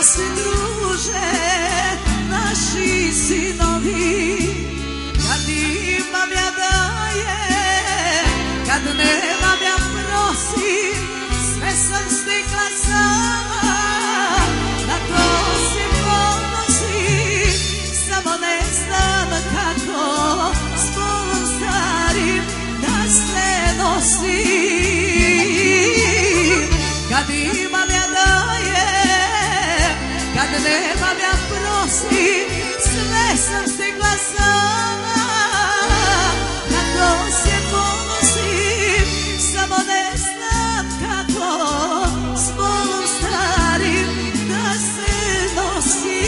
se druže naši sinovi. Kad imam ja dajem, kad nemam ja prosim, sve sam stekla sama, na to se ponosim, samo ne znam kako s bolom starim da se nosim. Kad imam ja dajem, kad nemam ja prosim, sve sam stekla sama, na to se ponosim, samo ne znam kako s bolom starim da se nosim.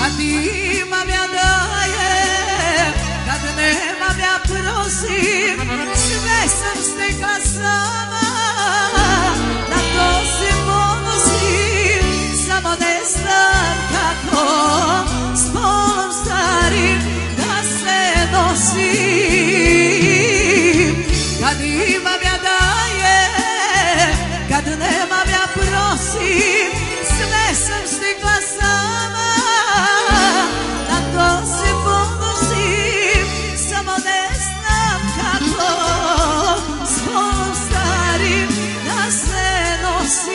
Kad imam ja dajem, kad nemam ja prosim, sve sam stekla sama, na to se ponosim, samo ne znam kako s bolom starim da se nosim. Kad imam ja dajem, kad nemam ja prosim, sve sam stekla sama, na to se ponosim, samo ne znam kako s bolom starim da se nosim.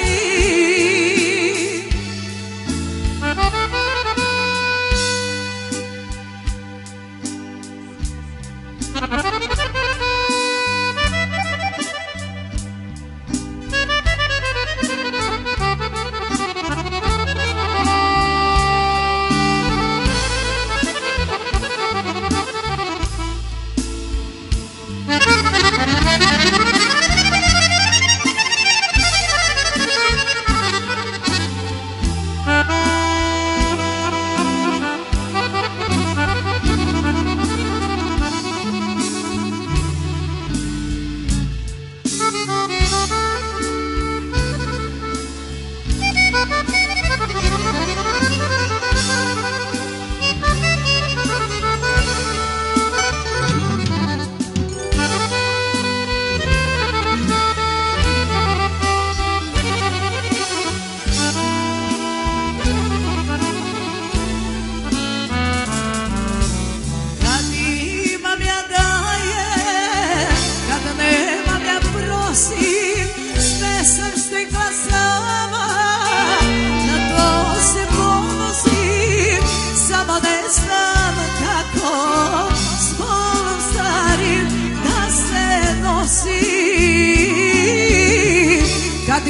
Sve sam stekla sama, na to se ponosim, samo ne znam kako s bolom starim da se nosim. Kad